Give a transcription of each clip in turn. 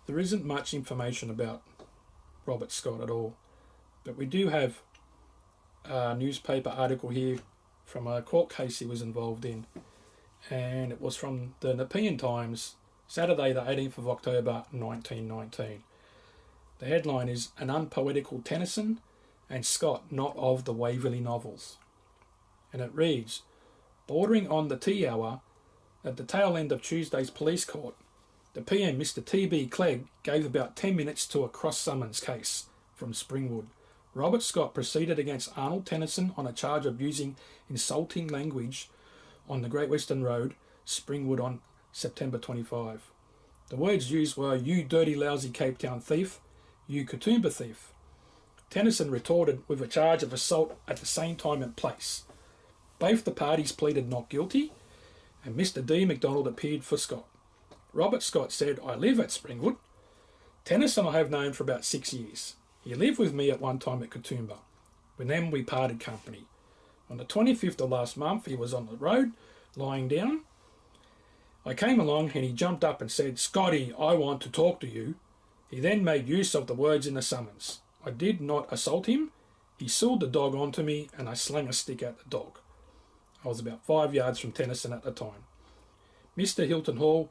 there isn't much information about Robert Scott at all, but we do have a newspaper article here from a court case he was involved in, and it was from the Nepean Times, Saturday the 18th of October 1919. The headline is "An Unpoetical Tennyson and Scott Not of the Waverley Novels," and it reads, "Bordering on the tea hour, at the tail end of Tuesday's police court, the PM, Mr. T.B. Clegg, gave about 10 minutes to a cross-summons case from Springwood. Robert Scott proceeded against Arnold Tennyson on a charge of using insulting language on the Great Western Road, Springwood, on September 25. The words used were, 'You dirty lousy Cape Town thief, you Katoomba thief.' Tennyson retorted with a charge of assault at the same time and place. Both the parties pleaded not guilty, and Mr. D. MacDonald appeared for Scott. Robert Scott said, 'I live at Springwood. Tennyson I have known for about 6 years. He lived with me at one time at Katoomba. With them we parted company. On the 25th of last month he was on the road, lying down. I came along and he jumped up and said, 'Scotty, I want to talk to you.' He then made use of the words in the summons. I did not assault him. He sold the dog onto me and I slung a stick at the dog. I was about 5 yards from Tennyson at the time. Mr. Hilton Hall,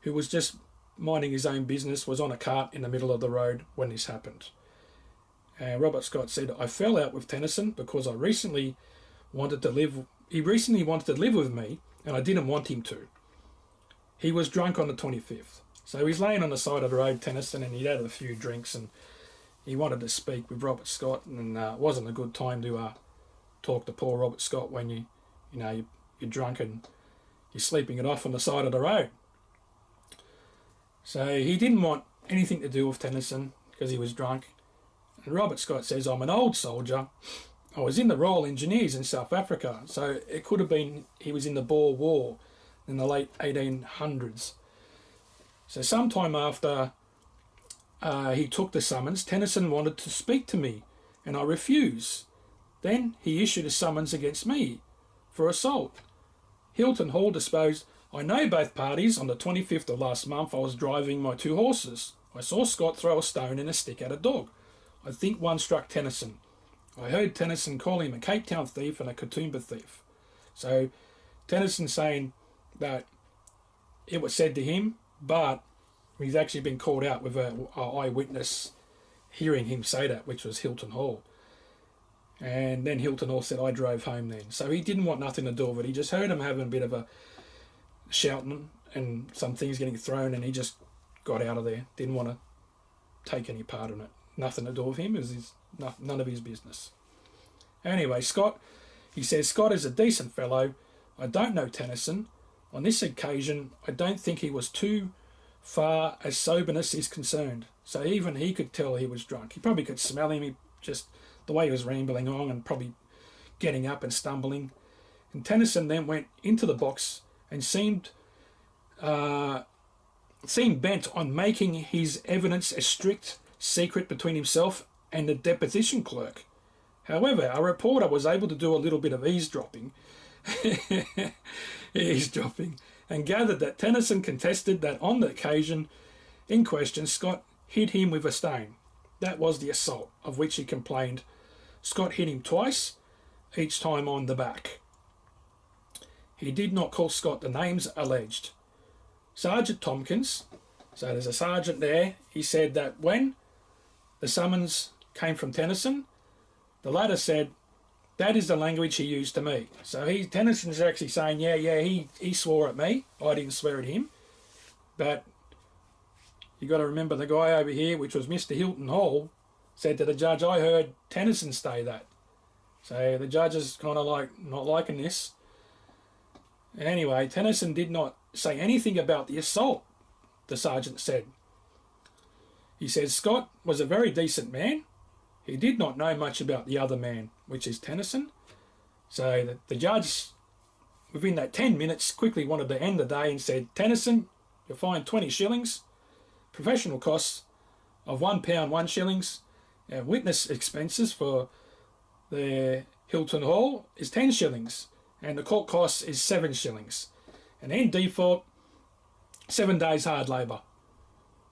who was just minding his own business, was on a cart in the middle of the road when this happened. And Robert Scott said, 'I fell out with Tennyson because he recently wanted to live with me and I didn't want him to. He was drunk on the 25th. So he's laying on the side of the road, Tennyson, and he'd had a few drinks and he wanted to speak with Robert Scott, and it wasn't a good time to talk to poor Robert Scott when you're drunk and you're sleeping it off on the side of the road. So he didn't want anything to do with Tennyson because he was drunk. And Robert Scott says, 'I'm an old soldier. I was in the Royal Engineers in South Africa.' So it could have been he was in the Boer War in the late 1800s. So sometime after he took the summons, Tennyson wanted to speak to me and I refused. Then he issued a summons against me for assault. Hilton Hall disposed, 'I know both parties. On the 25th of last month I was driving my 2 horses. I saw Scott throw a stone and a stick at a dog. I think one struck Tennyson. I heard Tennyson call him a Cape Town thief and a Katoomba thief.' So Tennyson saying that it was said to him, but he's actually been called out with an eyewitness hearing him say that, which was Hilton Hall. And then Hilton Hall said, 'I drove home then.' So he didn't want nothing to do with it. He just heard him having a bit of a shouting and some things getting thrown, and he just got out of there. Didn't want to take any part in it. Nothing to do with him. It was none of his business. Anyway, Scott, he says, 'Scott is a decent fellow. I don't know Tennyson. On this occasion, I don't think he was too far as soberness is concerned.' So even he could tell he was drunk. He probably could smell him. He just the way he was rambling on and probably getting up and stumbling. And Tennyson then went into the box and seemed bent on making his evidence a strict secret between himself and the deposition clerk. However, our reporter was able to do a little bit of eavesdropping and gathered that Tennyson contested that on the occasion in question, Scott hit him with a stone. That was the assault of which he complained. Scott hit him twice, each time on the back. He did not call Scott the names alleged. Sergeant Tompkins, so there's a sergeant there, he said that when the summons came from Tennyson, the latter said, 'That is the language he used to me.' So Tennyson's actually saying, he swore at me. I didn't swear at him. But you got to remember the guy over here, which was Mr. Hilton Hall, said to the judge, 'I heard Tennyson say that.' So the judge is kind of like not liking this. Anyway, Tennyson did not say anything about the assault, the sergeant said. He says, 'Scott was a very decent man. He did not know much about the other man,' which is Tennyson. So the judge, within that 10 minutes, quickly wanted to end the day and said, 'Tennyson, you're fined 20 shillings, professional costs of £1, 1 shillings, and witness expenses for the Hilton Hall is 10 shillings, and the court costs is 7 shillings. And in default, 7 days hard labour.'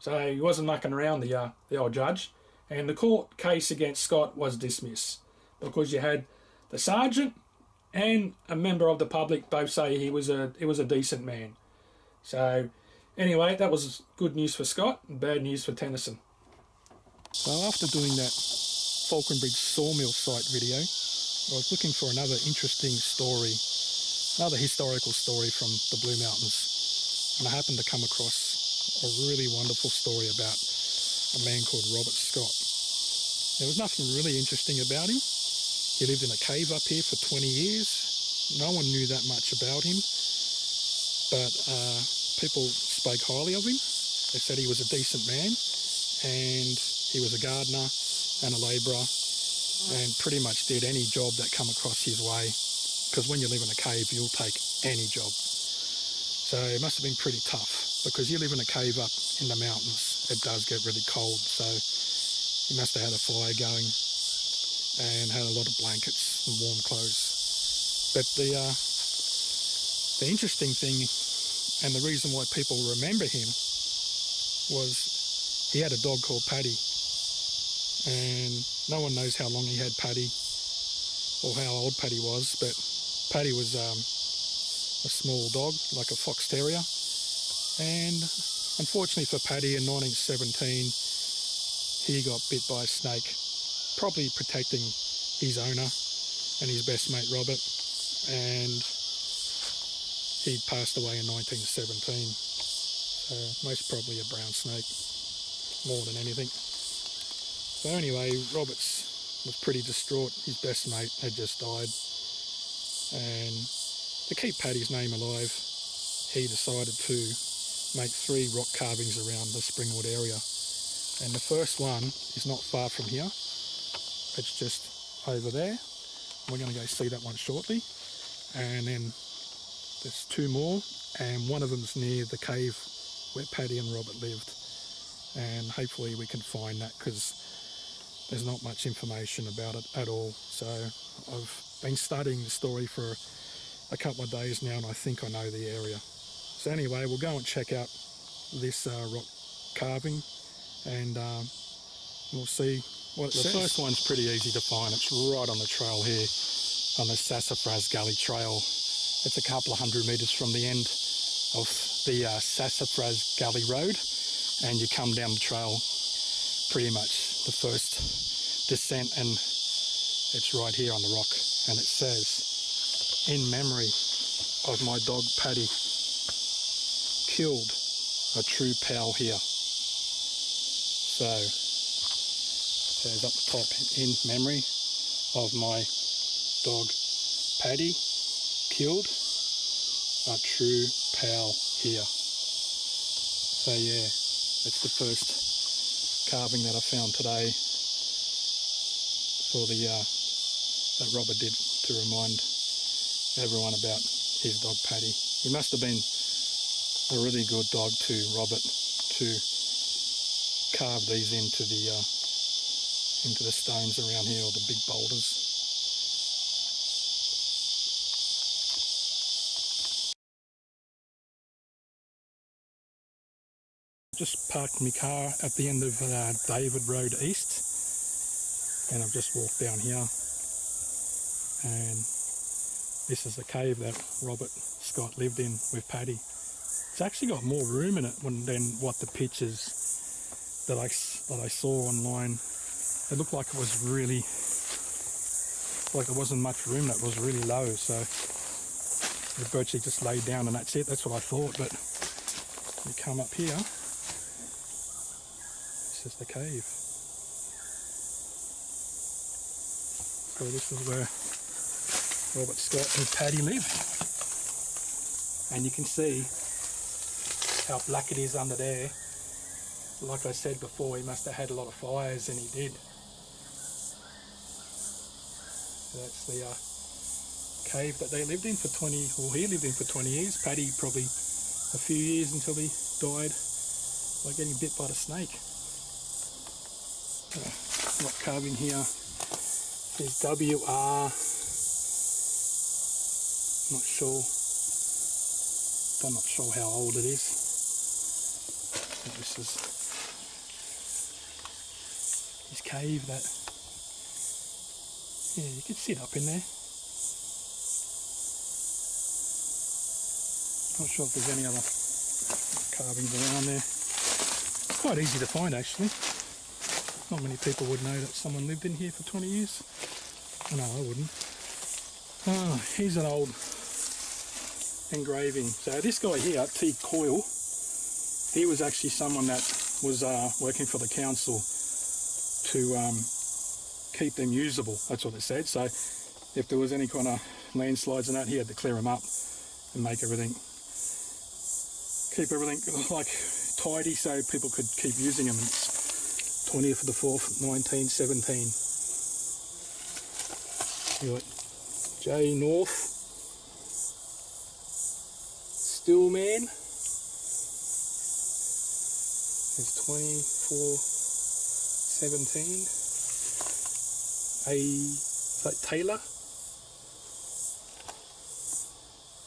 So he wasn't mucking around, the old judge. And the court case against Scott was dismissed because you had the sergeant and a member of the public both say he was a decent man. So anyway, that was good news for Scott and bad news for Tennyson. So after doing that Falconbridge sawmill site video, I was looking for another interesting story, another historical story from the Blue Mountains, and I happened to come across a really wonderful story about a man called Robert Scott. There was nothing really interesting about him. He lived in a cave up here for 20 years. No one knew that much about him, but people spoke highly of him. They said he was a decent man, and he was a gardener and a labourer, and pretty much did any job that come across his way, because when you live in a cave, you'll take any job. So it must have been pretty tough, because you live in a cave up in the mountains, it does get really cold, so he must have had a fire going and had a lot of blankets and warm clothes. But the interesting thing, and the reason why people remember him, was he had a dog called Paddy, and no one knows how long he had Paddy or how old Paddy was, but Paddy was a small dog, like a fox terrier, and unfortunately for Paddy, in 1917 he got bit by a snake, probably protecting his owner and his best mate Robert, and he passed away in 1917. So most probably a brown snake, more than anything. So anyway, Roberts was pretty distraught. His best mate had just died, and to keep Paddy's name alive, he decided to make 3 rock carvings around the Springwood area. And the first one is not far from here. It's just over there. We're going to go see that one shortly. And then there's 2 more, and one of them's near the cave where Paddy and Robert lived. And hopefully we can find that, because there's not much information about it at all. So I've been studying the story for a couple of days now, and I think I know the area. So anyway, we'll go and check out this rock carving, and we'll see what it says. The first one's pretty easy to find. It's right on the trail here, on the Sassafras Gully Trail. It's a couple of 100 metres from the end of the Sassafras Gully Road, and you come down the trail, pretty much the first descent, and it's right here on the rock, and it says, "In memory of my dog Paddy, killed a true pal here." So it says up the top, "In memory of my dog Paddy, killed a true pal here." So yeah, that's the first carving that I found today for the that Robert did to remind everyone about his dog Paddy. He must have been a really good dog to Robert to carve these into the stones around here, or the big boulders. Just parked my car at the end of David Road East, and I've just walked down here, and this is the cave that Robert Scott lived in with Paddy. It's actually got more room in it than what the pictures that I saw online. It looked like it was really, like there wasn't much room, that was really low, so it virtually just laid down and that's it. That's what I thought, but you come up here, this is the cave. So this is where Robert Scott and Paddy live, and you can see how black it is under there. Like I said before, he must have had a lot of fires, and he did. So that's the cave that they lived in for 20, or he lived in for 20 years. Paddy probably a few years until he died by getting bit by the snake. Rock carving here is WR, not sure, I'm not sure how old it is. So this is his cave. That, yeah, you could sit up in there. Not sure if there's any other carvings around there. It's quite easy to find actually. Not many people would know that someone lived in here for 20 years. No, I wouldn't. Oh, here's an old engraving. So this guy here, T. Coyle, he was actually someone that was working for the council to keep them usable. That's what it said. So if there was any kind of landslides and that, he had to clear them up and make everything, keep everything like tidy so people could keep using them. It's 20th of the 4th, 1917. You got J. North, Stillman. It's 2417. Is that Taylor?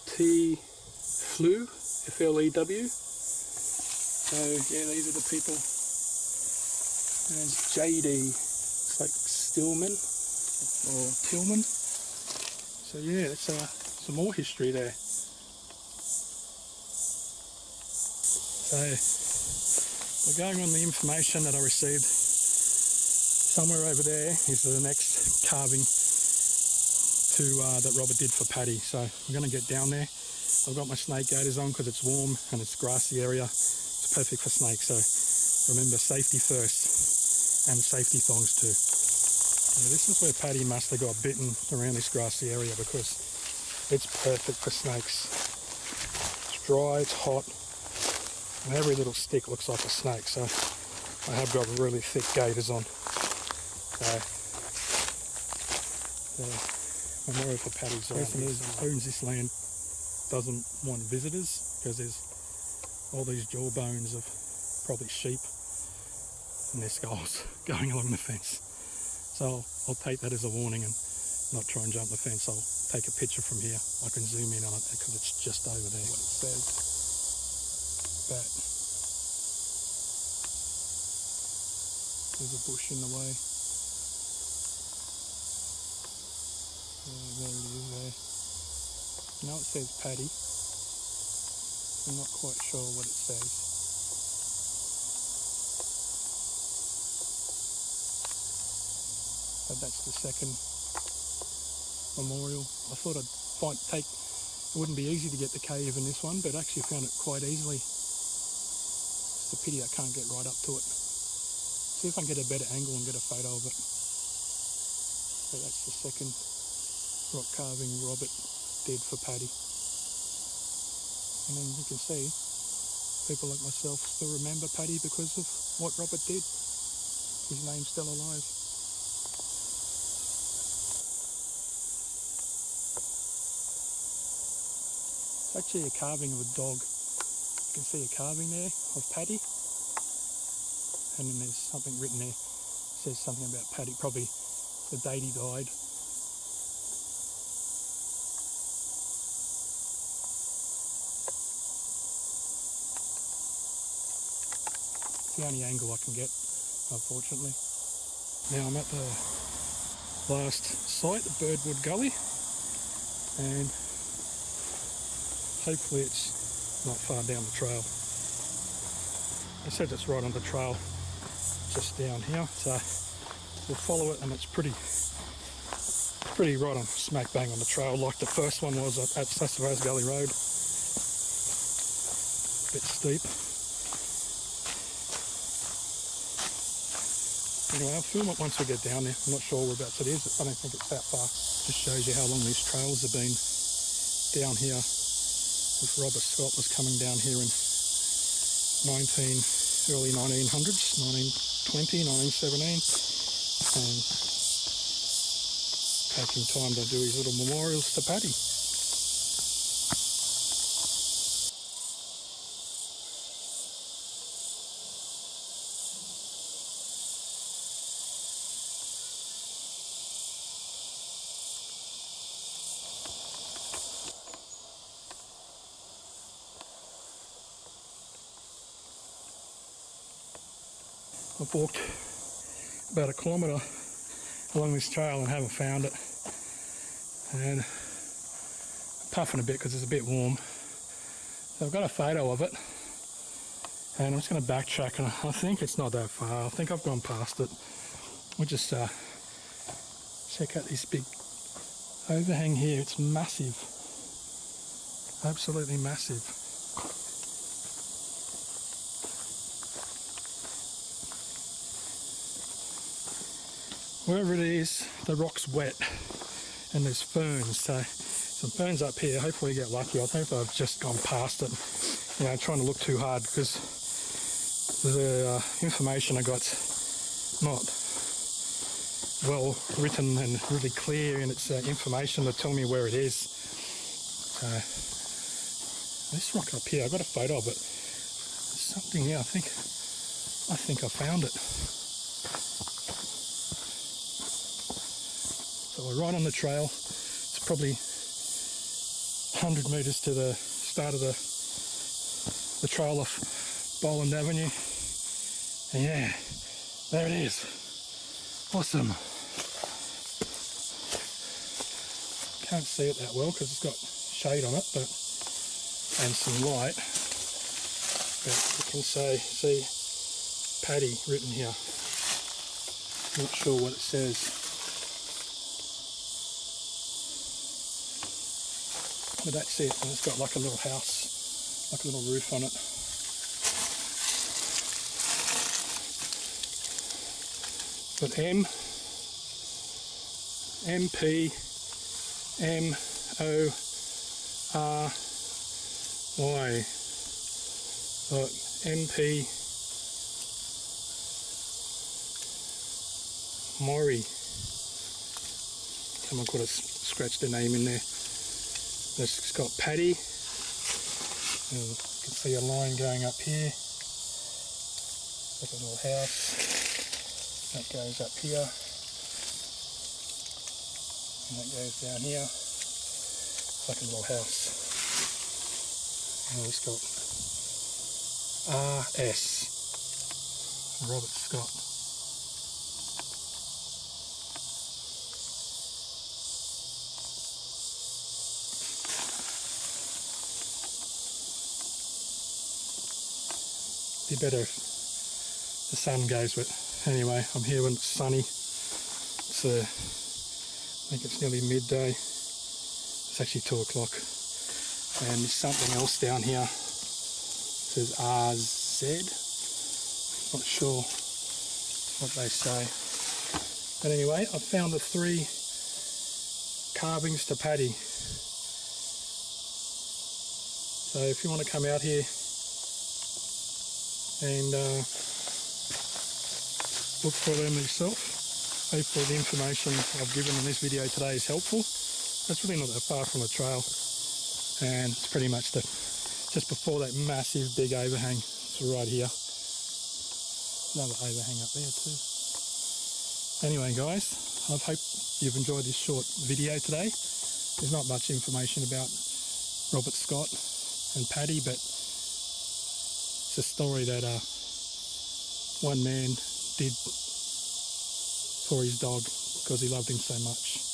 T. Flew, F-L-E-W. So yeah, these are the people. There's JD, it's like Stillman or Tillman. So yeah, that's some more history there. So we're going on the information that I received. Somewhere over there is the next carving to that Robert did for Paddy. So I'm going to get down there. I've got my snake gaiters on because it's warm and it's a grassy area. It's perfect for snakes. So remember, safety first and safety thongs too. So this is where Paddy must have got bitten around this grassy area because it's perfect for snakes. It's dry, it's hot, and every little stick looks like a snake. So I have got really thick gaiters on. So the memorial for Paddy's around here. The person who owns this land doesn't want visitors because there's all these jaw bones of probably sheep and their skulls going along the fence. So I'll take that as a warning and not try and jump the fence. I'll take a picture from here. I can zoom in on it because it's just over there. What it says. But there's a bush in the way. There it is there. Now it says Paddy. I'm not quite sure what it says. But that's the second memorial. I thought I'd it wouldn't be easy to get the cave in this one, but I actually found it quite easily. It's a pity I can't get right up to it. See if I can get a better angle and get a photo of it. So that's the second rock carving Robert did for Paddy. And then you can see people like myself still remember Paddy because of what Robert did. His name's still alive. It's actually a carving of a dog. You can see a carving there of Paddy. And then there's something written there. It says something about Paddy, probably the date he died. It's the only angle I can get, unfortunately. Now I'm at the last site, the Birdwood Gully, and hopefully it's not far down the trail. It says it's right on the trail, just down here, so we'll follow it, and it's pretty right on, smack bang on the trail, like the first one was at Sassavaz Gully Road. A bit steep. Anyway, I'll film it once we get down there. I'm not sure whereabouts it is. I don't think it's that far. Just shows you how long these trails have been down here. If Robert Scott was coming down here in early 1900s, 1920, 1917, and taking time to do his little memorials to Paddy. I've walked about 1 kilometre along this trail and haven't found it. And I'm puffing a bit because it's a bit warm. So I've got a photo of it, and I'm just going to backtrack, and I think it's not that far. I think I've gone past it. We'll just check out this big overhang here. It's massive, absolutely massive. Wherever it is, the rock's wet and there's ferns, so some ferns up here. Hopefully you get lucky. I think I've just gone past it, you know, trying to look too hard, because the information I got's not well written and really clear in its information to tell me where it is. So this rock up here, I got a photo of it. There's something here. I think I found it. So we're right on the trail. It's probably 100 metres to the start of the trail off Boland Avenue. And yeah, there it is. Awesome. Can't see it that well because it's got shade on it, but and some light. But you can see Paddy written here. Not sure what it says. But that's it, and it's got like a little house, like a little roof on it. But MP MORY. MP Mori. Someone could have scratched the name in there. It's got Paddy, and you can see a line going up here, like a little house, that goes up here, and that goes down here, like a little house. And it's got RS, Robert Scott. Be better if the sun goes, but anyway, I'm here when it's sunny. It's I think it's nearly midday. It's actually 2 o'clock, and there's something else down here. It says RZ. Not sure what they say, but anyway, I found the 3 carvings to Paddy. So if you want to come out here and look for them yourself, hopefully the information I've given in this video today is helpful. It's really not that far from the trail, and it's pretty much just before that massive big overhang. It's right here. Another overhang up there too. Anyway guys, I hope you've enjoyed this short video today. There's not much information about Robert Scott and Paddy, but it's a story that one man did for his dog because he loved him so much.